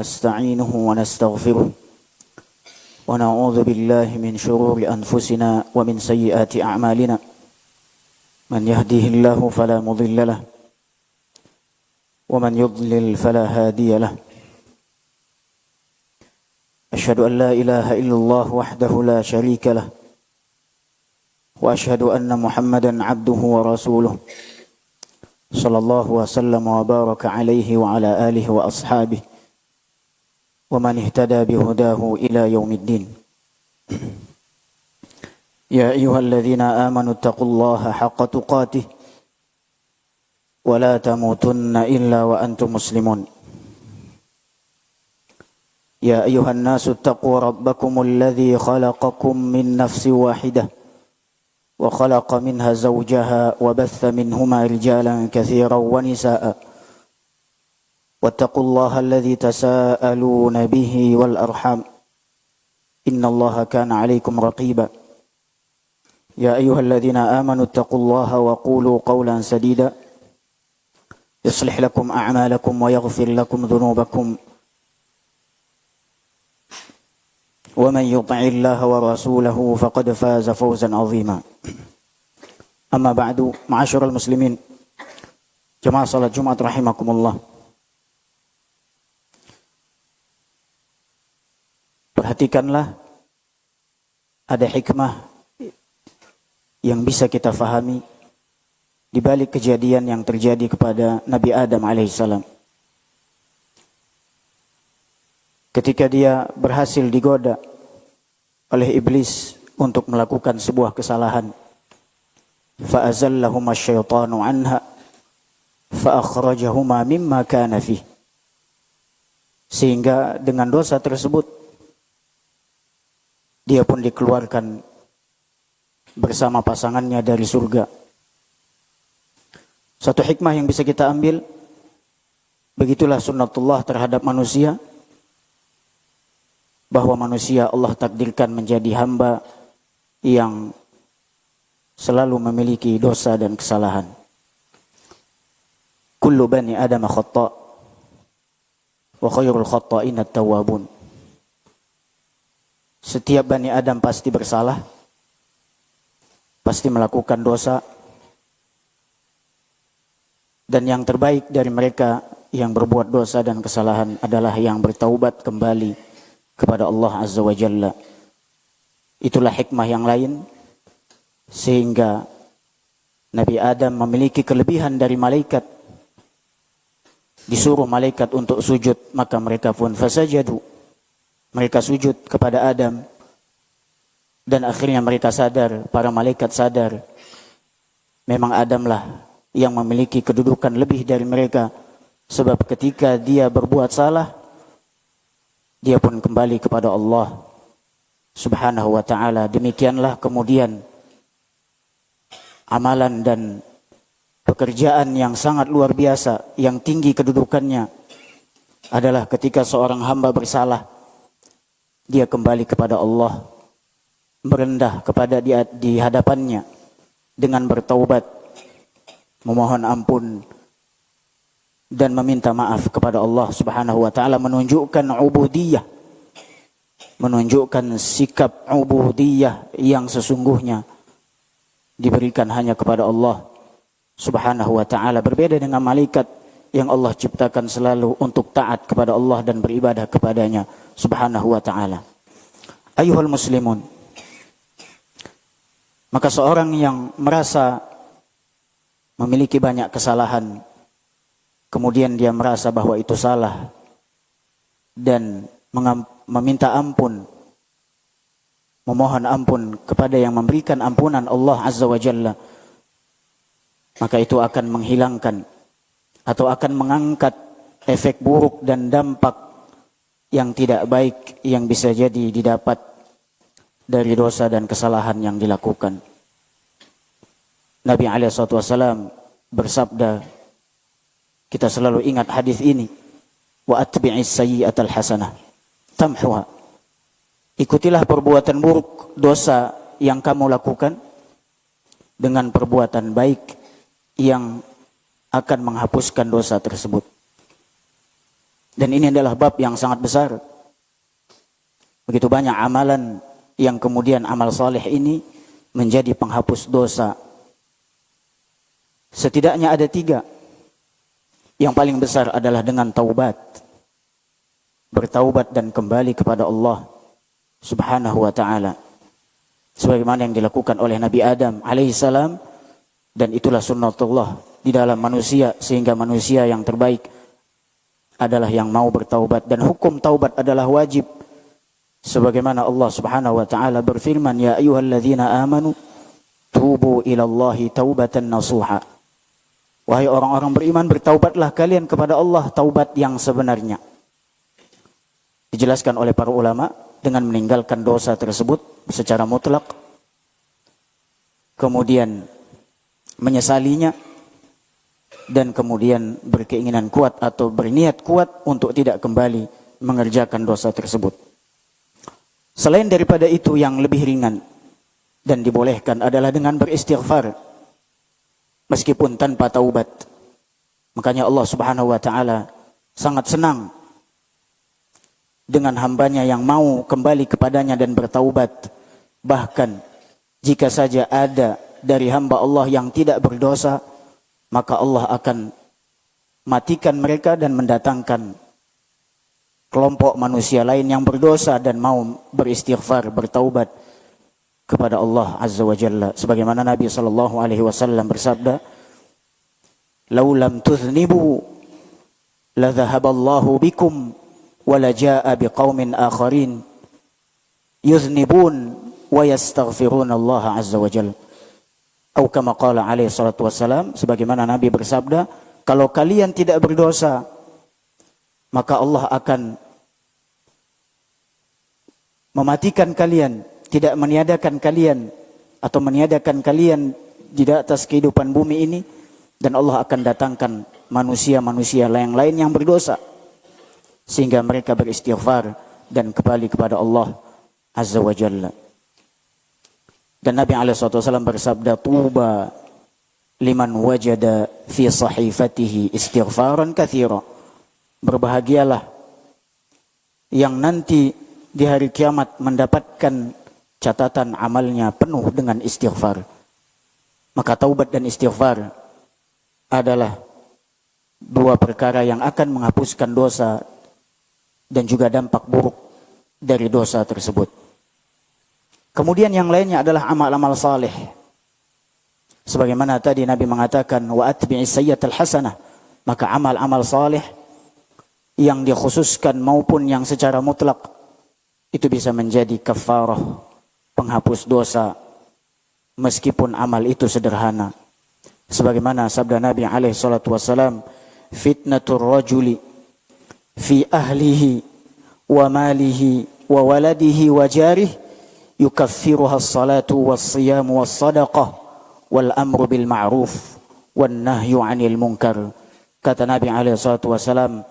ونستعينه ونستغفره ونعوذ بالله من شرور أنفسنا ومن سيئات أعمالنا من يهده الله فلا مضل له ومن يضلل فلا هادي له أشهد أن لا إله إلا الله وحده لا شريك له وأشهد أن محمدا عبده ورسوله صلى الله وسلم وبارك عليه وعلى آله وأصحابه ومن اهتدى بهداه إلى يوم الدين. يا أيها الذين آمنوا اتقوا الله حق تقاته ولا تموتن إلا وأنتم مسلمون. يا أيها الناس اتقوا ربكم الذي خلقكم من نفس واحدة وخلق منها زوجها وبث منهما رجالا كثيرا ونساء واتقوا الله الذي تساءلون به والأرحام إن الله كان عليكم رقيبا. يا أيها الذين آمنوا اتقوا الله وقولوا قولا سديدا يصلح لكم أعمالكم ويغفر لكم ذنوبكم ومن يطع الله ورسوله فقد فاز فوزا عظيما. أما بعد معاشر المسلمين jemaah salat Jumat rahimakumullah. Perhatikanlah, ada hikmah yang bisa kita fahami di balik kejadian yang terjadi kepada Nabi Adam alaihissalam. Ketika dia berhasil digoda oleh iblis untuk melakukan sebuah kesalahan, fa'azallahuma syaitanu anha fa'akhrajahuma mimma kana fih. Sehingga dengan dosa tersebut dia pun dikeluarkan bersama pasangannya dari surga. Satu hikmah yang bisa kita ambil, begitulah sunnatullah terhadap manusia, bahwa manusia Allah takdirkan menjadi hamba yang selalu memiliki dosa dan kesalahan. Kullu bani Adam khata' wa khairul khata'in at-tawwabun. Setiap Bani Adam pasti bersalah, pasti melakukan dosa, dan yang terbaik dari mereka yang berbuat dosa dan kesalahan adalah yang bertaubat kembali kepada Allah Azza wa Jalla. Itulah hikmah yang lain sehingga Nabi Adam memiliki kelebihan dari malaikat. Disuruh malaikat untuk sujud, maka mereka pun fasajadu. Mereka sujud kepada Adam, dan akhirnya mereka sadar, para malaikat sadar, memang Adamlah yang memiliki kedudukan lebih dari mereka, sebab ketika dia berbuat salah, dia pun kembali kepada Allah Subhanahu wa ta'ala. Demikianlah kemudian amalan dan pekerjaan yang sangat luar biasa, yang tinggi kedudukannya, adalah ketika seorang hamba bersalah, dia kembali kepada Allah, merendah kepada dia di hadapannya dengan bertaubat, memohon ampun dan meminta maaf kepada Allah Subhanahu wa ta'ala, menunjukkan ubudiyah, menunjukkan sikap ubudiyah yang sesungguhnya diberikan hanya kepada Allah Subhanahu wa ta'ala. Berbeda dengan malaikat yang Allah ciptakan selalu untuk taat kepada Allah dan beribadah kepadanya Subhanahu wa ta'ala. Ayuhal muslimun, maka seorang yang merasa memiliki banyak kesalahan, kemudian dia merasa bahwa itu salah dan meminta ampun, memohon ampun kepada yang memberikan ampunan, Allah Azza wa Jalla, maka itu akan menghilangkan atau akan mengangkat efek buruk dan dampak yang tidak baik yang bisa jadi didapat dari dosa dan kesalahan yang dilakukan. Nabi SAW bersabda, kita selalu ingat hadis ini, wa atbi'is sayyi'atal hasanah tamhuha. Ikutilah perbuatan buruk, dosa yang kamu lakukan dengan perbuatan baik yang akan menghapuskan dosa tersebut. Dan ini adalah bab yang sangat besar. Begitu banyak amalan yang kemudian amal saleh ini menjadi penghapus dosa. Setidaknya ada 3. Yang paling besar adalah dengan taubat. Bertaubat dan kembali kepada Allah Subhanahu wa ta'ala. Sebagaimana yang dilakukan oleh Nabi Adam alaihissalam. Dan itulah sunnatullah di dalam manusia. Sehingga manusia yang terbaik adalah yang mau bertaubat. Dan hukum taubat adalah wajib. Sebagaimana Allah Subhanahu wa ta'ala berfirman, ya ayyuhalladzina amanu tubu ilallahi taubatan nasuha. Wahai orang-orang beriman, bertaubatlah kalian kepada Allah taubat yang sebenarnya. Dijelaskan oleh para ulama dengan meninggalkan dosa tersebut secara mutlak, kemudian menyesalinya, dan kemudian berkeinginan kuat atau berniat kuat untuk tidak kembali mengerjakan dosa tersebut. Selain daripada itu, yang lebih ringan dan dibolehkan adalah dengan beristighfar meskipun tanpa taubat. Makanya Allah Subhanahu wa ta'ala sangat senang dengan hambanya yang mau kembali kepadanya dan bertaubat. Bahkan jika saja ada dari hamba Allah yang tidak berdosa, maka Allah akan matikan mereka dan mendatangkan kelompok manusia lain yang berdosa dan mau beristighfar, bertaubat kepada Allah Azza wa Jalla. Sebagaimana Nabi SAW bersabda, "Lau lam tuznibu la dhahaballahu bikum wa la jaa'a biqaumin akharin yuznibun wa yastaghfiruna Allah Azza wa Jalla." Atau kama qala alaihi salatu wassalam, sebagaimana Nabi bersabda, kalau kalian tidak berdosa, maka Allah akan mematikan kalian, tidak meniadakan kalian atau meniadakan kalian di atas kehidupan bumi ini, dan Allah akan datangkan manusia-manusia lain yang berdosa sehingga mereka beristighfar dan kembali kepada Allah Azza wa Jalla. Dan Nabi SAW bersabda, tuba liman wajada fi sahifatihi istighfaran katsira. Berbahagialah yang nanti di hari kiamat mendapatkan catatan amalnya penuh dengan istighfar. Maka taubat dan istighfar adalah 2 perkara yang akan menghapuskan dosa dan juga dampak buruk dari dosa tersebut. Kemudian yang lainnya adalah amal-amal saleh. Sebagaimana tadi Nabi mengatakan, wa atbi'is sayyi'atal hasanah. Maka amal-amal saleh yang dikhususkan maupun yang secara mutlak itu bisa menjadi kafarah, penghapus dosa, meskipun amal itu sederhana. Sebagaimana sabda Nabi alaihi salatu wassalam, fitnatur rajuli fi ahlihi wa malihi wa waladihi wa jarih yukaffiruha as-salatu was-siyamu was-sadaqah wal amru bil ma'ruf wan nahyu 'anil munkar. Kata Nabi alaihi salatu wasallam,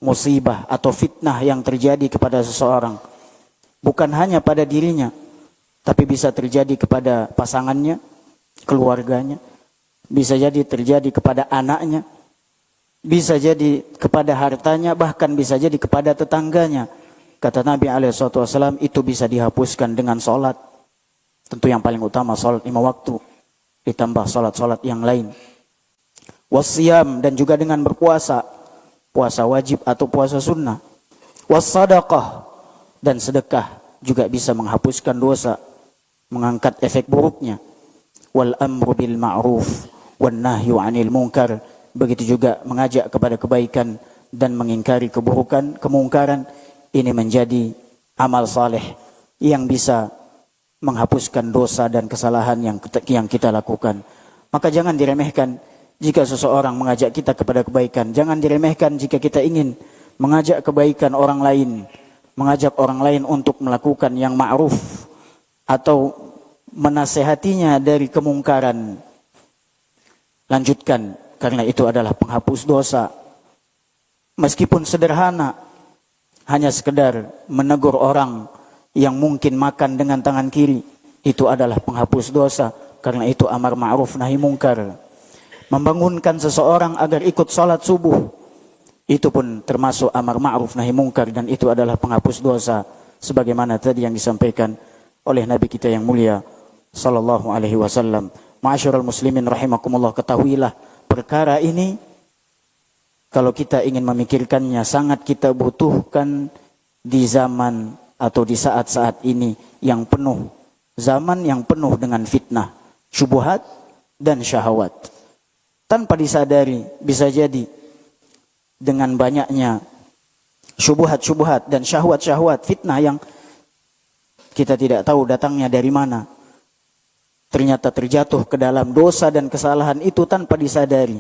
musibah atau fitnah yang terjadi kepada seseorang bukan hanya pada dirinya, tapi bisa terjadi kepada pasangannya, keluarganya, bisa jadi terjadi kepada anaknya, bisa jadi kepada hartanya, bahkan bisa jadi kepada tetangganya. Kata Nabi SAW, itu bisa dihapuskan dengan sholat. Tentu yang paling utama sholat 5 waktu, ditambah sholat-sholat yang lain. Wassiyam, dan juga dengan berpuasa, puasa wajib atau puasa sunnah. Wassadaqah, dan sedekah juga bisa menghapuskan dosa, mengangkat efek buruknya. Wal amru bil ma'ruf wan nahyu 'anil munkar, begitu juga mengajak kepada kebaikan dan mengingkari keburukan, kemungkaran. Ini menjadi amal saleh yang bisa menghapuskan dosa dan kesalahan yang kita lakukan. Maka jangan diremehkan jika seseorang mengajak kita kepada kebaikan. Jangan diremehkan jika kita ingin mengajak kebaikan orang lain, mengajak orang lain untuk melakukan yang ma'ruf atau menasehatinya dari kemungkaran. Lanjutkan, karena itu adalah penghapus dosa. Meskipun sederhana, hanya sekedar menegur orang yang mungkin makan dengan tangan kiri, itu adalah penghapus dosa. Karena itu amar ma'ruf nahi mungkar. Membangunkan seseorang agar ikut sholat subuh, Itu pun termasuk amar ma'ruf nahi mungkar, dan itu adalah penghapus dosa sebagaimana tadi yang disampaikan oleh Nabi kita yang mulia sallallahu alaihi wasallam. Ma'asyiral muslimin rahimakumullah, ketahuilah perkara ini kalau kita ingin memikirkannya sangat kita butuhkan di zaman atau di saat-saat ini yang penuh, zaman yang penuh dengan fitnah, syubhat dan syahwat. Tanpa disadari bisa jadi dengan banyaknya syubhat-syubhat dan syahwat-syahwat, fitnah yang kita tidak tahu datangnya dari mana, ternyata terjatuh ke dalam dosa dan kesalahan itu tanpa disadari.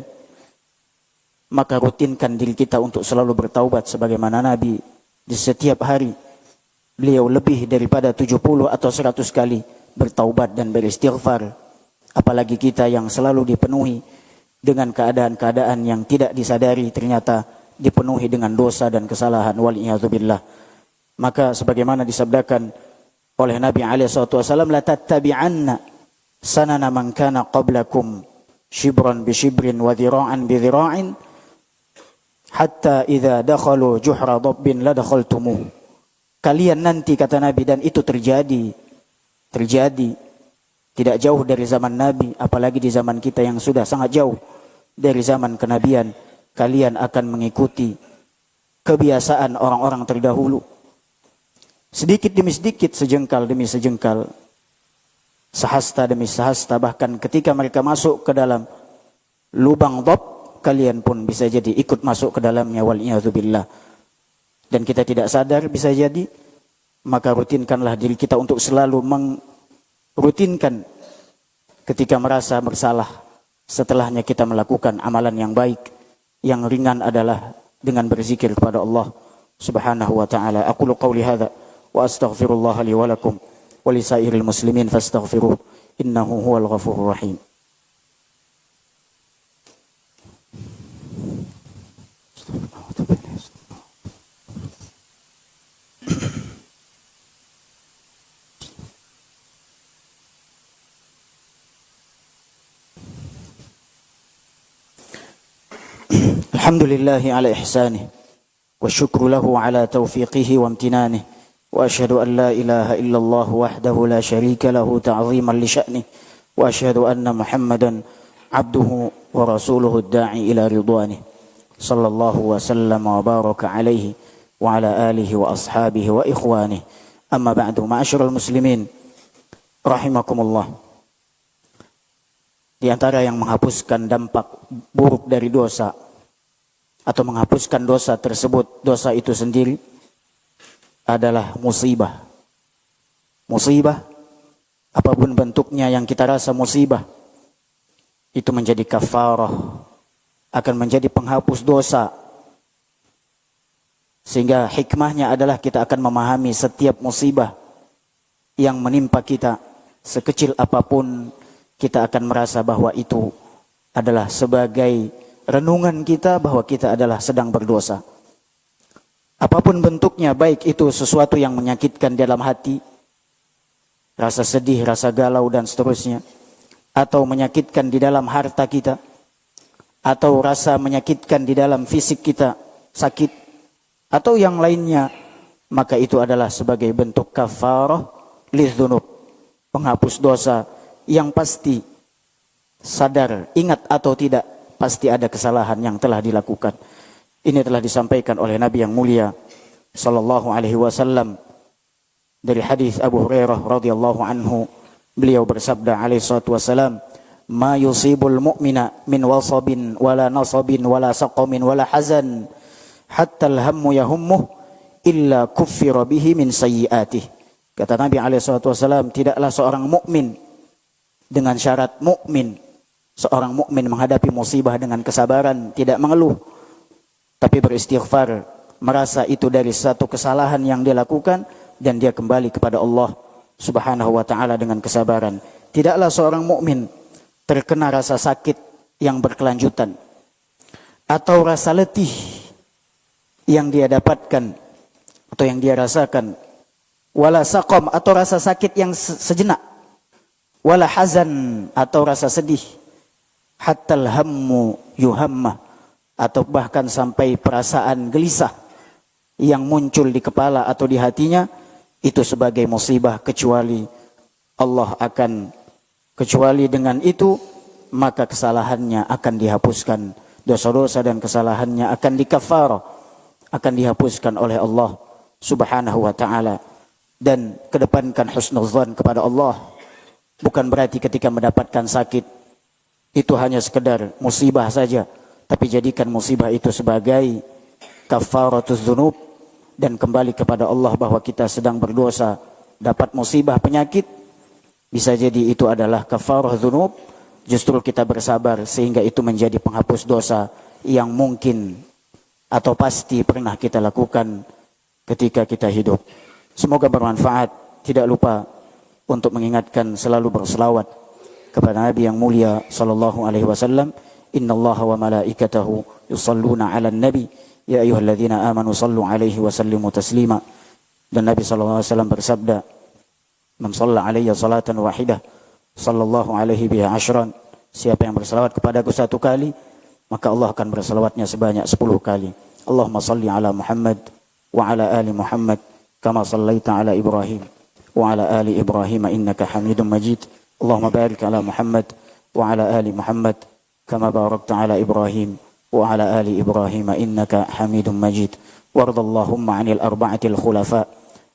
Maka rutinkan diri kita untuk selalu bertaubat sebagaimana Nabi di setiap hari beliau lebih daripada 70 atau 100 kali bertaubat dan beristighfar. Apalagi kita yang selalu dipenuhi dengan keadaan-keadaan yang tidak disadari, ternyata dipenuhi dengan dosa dan kesalahan, wal'iyadzubillah. Maka sebagaimana disabdakan oleh Nabi SAW, la tattabi'anna sanana man kana qablakum shibran bi shibrin wa dhira'an bi dhira'in hatta idza dakhalu juhra dabbin la dakhaltumuh. Kalian nanti, kata Nabi, dan itu terjadi tidak jauh dari zaman Nabi, apalagi di zaman kita yang sudah sangat jauh dari zaman kenabian, kalian akan mengikuti kebiasaan orang-orang terdahulu. Sedikit demi sedikit, sejengkal demi sejengkal, sehasta demi sehasta, bahkan ketika mereka masuk ke dalam lubang dhab, kalian pun bisa jadi ikut masuk ke dalamnya, wal'iyadzubillah. Dan kita tidak sadar bisa jadi, maka rutinkanlah diri kita untuk selalu rutinkan ketika merasa bersalah, setelahnya kita melakukan amalan yang baik. Yang ringan adalah dengan berzikir kepada Allah Subhanahu wa taala. Aqulu qauli hadza wa astaghfirullah li wa lakum wa li sairil muslimin fastaghfiruh innahu huwal ghafurur rahim. Alhamdulillahi ala ihsanih wa syukru lahu ala taufiqihi wa amtinanih wa ashhadu an la ilaha illallah wahdahu la syarika lahu ta'ziman li sya'nih wa ashhadu anna Muhammadan abduhu wa rasuluhu ad-da'i ila ridwanih sallallahu wa sallama wa baraka alaihi wa ala alihi wa ashabihi wa ikhwanih. Amma ba'du, ma'asyiral muslimin rahimakumullah. Di antara yang menghapuskan dampak buruk dari dosa atau menghapuskan dosa tersebut, dosa itu sendiri adalah musibah. Musibah, apapun bentuknya yang kita rasa musibah, itu menjadi kafarah, akan menjadi penghapus dosa. Sehingga hikmahnya adalah kita akan memahami setiap musibah yang menimpa kita, sekecil apapun, kita akan merasa bahwa itu adalah sebagai renungan kita bahwa kita adalah sedang berdosa. Apapun bentuknya, baik itu sesuatu yang menyakitkan dalam hati, rasa sedih, rasa galau dan seterusnya, atau menyakitkan di dalam harta kita, atau rasa menyakitkan di dalam fisik kita, sakit, atau yang lainnya, maka itu adalah sebagai bentuk kafarah lidzunub, penghapus dosa yang pasti sadar, ingat atau tidak, pasti ada kesalahan yang telah dilakukan. Ini telah disampaikan oleh Nabi yang mulia sallallahu alaihi wasallam dari hadis Abu Hurairah radhiyallahu anhu. Beliau bersabda alaihi salatu wasallam, "Ma yusibul mu'mina min wasabin wala nasabin wala saqamin wala hazan hatta al-hammu yahummuh illa kuffira bihi min sayyi'atih." Kata Nabi alaihi salatu wasallam, tidaklah seorang mukmin dengan syarat mukmin, seorang mukmin menghadapi musibah dengan kesabaran, tidak mengeluh, tapi beristighfar, merasa itu dari satu kesalahan yang dia lakukan, dan dia kembali kepada Allah Subhanahu wa ta'ala dengan kesabaran. Tidaklah seorang mukmin terkena rasa sakit yang berkelanjutan, atau rasa letih yang dia dapatkan atau yang dia rasakan, wala saqam, atau rasa sakit yang sejenak, wala hazan, atau rasa sedih, hatta al-hammu yuhammah, atau bahkan sampai perasaan gelisah yang muncul di kepala atau di hatinya, itu sebagai musibah, kecuali dengan itu maka kesalahannya akan dihapuskan, dosa-dosa dan kesalahannya akan dikafarah, akan dihapuskan oleh Allah Subhanahu wa ta'ala. Dan kedepankan husnuzan kepada Allah. Bukan berarti ketika mendapatkan sakit itu hanya sekedar musibah saja, tapi jadikan musibah itu sebagai kafaratuz dzunub, dan kembali kepada Allah bahwa kita sedang berdosa, dapat musibah penyakit, bisa jadi itu adalah kafarah dzunub. Justru kita bersabar sehingga itu menjadi penghapus dosa yang mungkin atau pasti pernah kita lakukan ketika kita hidup. Semoga bermanfaat. Tidak lupa untuk mengingatkan selalu berselawat kepada Nabi yang mulia sallallahu alaihi wasallam. Innallaha wa malaikatahu yusalluna 'alan nabi ya ayyuhalladzina amanu sallu 'alaihi wa sallimu taslima. Dan Nabi sallallahu alaihi wasallam bersabda, "Man shalla 'alayya salatan wahidah sallallahu alaihi biha asyran." Siapa yang berselawat kepadaku satu kali, maka Allah akan berselawatnya sebanyak 10 kali. Allahumma salli ala Muhammad wa ala ali Muhammad kama sallaita ala Ibrahim wa ala ali Ibrahim innaka Hamidum Majid. Allahumma barik ala Muhammad wa ala ali Muhammad kama barakta ala Ibrahim wa ala ali Ibrahim innaka Hamidum Majid. Warda Allahumma 'anil arba'atil khulafa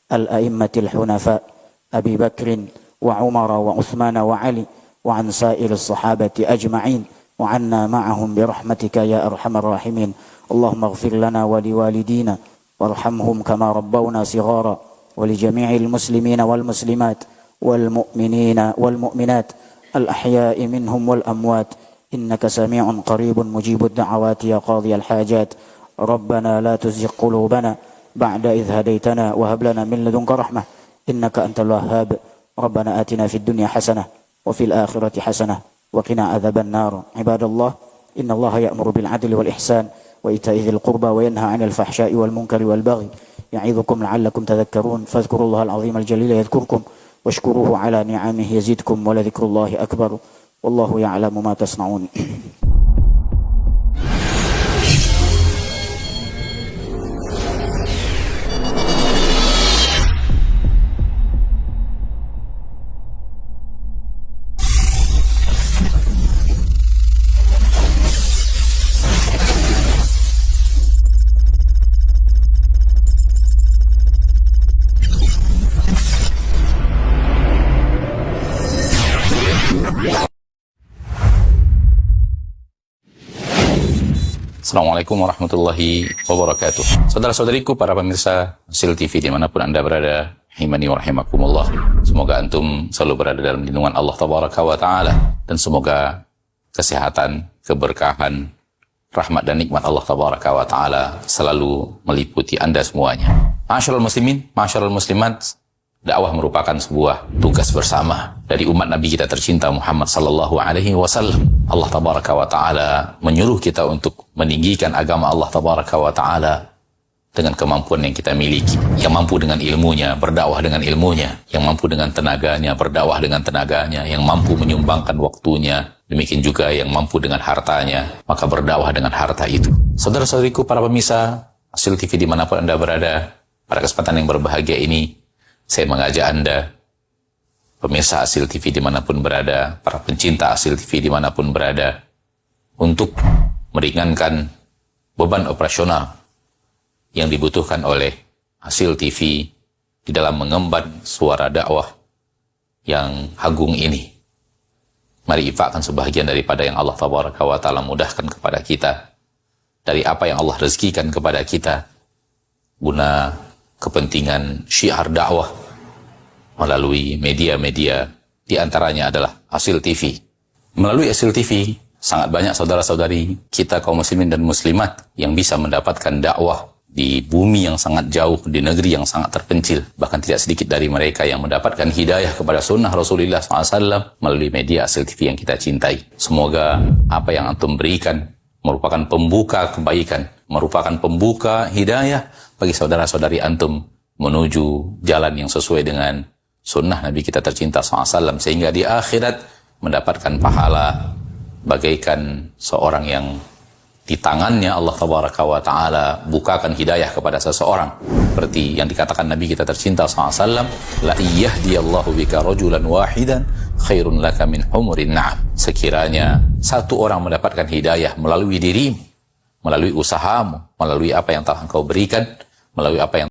al-a'immatil hunafa Abi Bakrin wa Umar wa Uthman wa Ali wa an sa'iril sahabati ajma'in wa 'anna ma'ahum bi rahmatika ya arhamar rahimin. Allahumma ighfir lana wa liwalidina warhamhum kama rabbawna sighara wa li jami'il muslimina wal muslimat wal mu'minina wal mu'minat al ahya'i minhum wal amwat innaka sami'un qaribun mujibud da'awati ya qadhiyal hajat. Rabbana la tuzigh qulubana ba'da idh hadaytana wa hab lana min ladunka rahmah innaka antal wahhab. Rabbana atina fid dunya hasanah wa fil akhirati hasanah wa qina adzaban nar. Ibadallah, innallaha ya'muru bil 'adli wal ihsan wa ita'i dzil qurba wa yanha 'anil fahsya'i wal munkari wal baghi ya'idzukum la'allakum tadhakkarun. Fadhkurullahal 'azimal jalila yadhkurkum washkuruhu 'ala ni'amihi yazidkum wa la dzikrullahi akbar. Wallahu ya'lamu ma tasna'un. Assalamualaikum warahmatullahi wabarakatuh. Saudara-saudariku, para pemirsa Hasil TV dimanapun Anda berada, rahimani wa rahimakumullah. Semoga antum selalu berada dalam lindungan Allah Tabaraka wa Ta'ala, dan semoga kesehatan, keberkahan, rahmat dan nikmat Allah Tabaraka wa Ta'ala selalu meliputi Anda semuanya. Ma'asyiral muslimin, ma'asyiral muslimat, dakwah merupakan sebuah tugas bersama dari umat Nabi kita tercinta Muhammad sallallahu alaihi wasallam. Allah Tabaraka wa Ta'ala menyuruh kita untuk meninggikan agama Allah Tabaraka wa Ta'ala dengan kemampuan yang kita miliki. Yang mampu dengan ilmunya, berdakwah dengan ilmunya. Yang mampu dengan tenaganya, berdakwah dengan tenaganya. Yang mampu menyumbangkan waktunya. Demikian juga yang mampu dengan hartanya, maka berdakwah dengan harta itu. Saudara-saudariku, para pemirsa Hasil TV dimanapun Anda berada, pada kesempatan yang berbahagia ini, saya mengajak Anda, pemirsa Hasil TV dimanapun berada, para pencinta Hasil TV dimanapun berada, untuk meringankan beban operasional yang dibutuhkan oleh Hasil TV di dalam mengemban suara dakwah yang agung ini. Mari infakkan sebahagian daripada yang Allah Tabaraka wa Ta'ala mudahkan kepada kita, dari apa yang Allah rezekikan kepada kita, guna kepentingan syiar dakwah melalui media-media, di antaranya adalah Hasil TV. Melalui Hasil TV, sangat banyak saudara-saudari kita kaum muslimin dan muslimat yang bisa mendapatkan dakwah di bumi yang sangat jauh, di negeri yang sangat terpencil. Bahkan tidak sedikit dari mereka yang mendapatkan hidayah kepada sunnah Rasulullah SAW melalui media Hasil TV yang kita cintai. Semoga apa yang antum berikan merupakan pembuka kebaikan, merupakan pembuka hidayah bagi saudara-saudari antum menuju jalan yang sesuai dengan sunnah Nabi kita tercinta SAW, sehingga di akhirat mendapatkan pahala bagaikan seorang yang di tangannya Allah Tabaraka wa Ta'ala bukakan hidayah kepada seseorang. Seperti yang dikatakan Nabi kita tercinta SAW, la iyahdiyallahu bika rajulan wahidan khairun laka min humurin na'am. Sekiranya satu orang mendapatkan hidayah melalui dirimu, melalui usahamu, melalui apa yang telah engkau berikan, melalui apa yang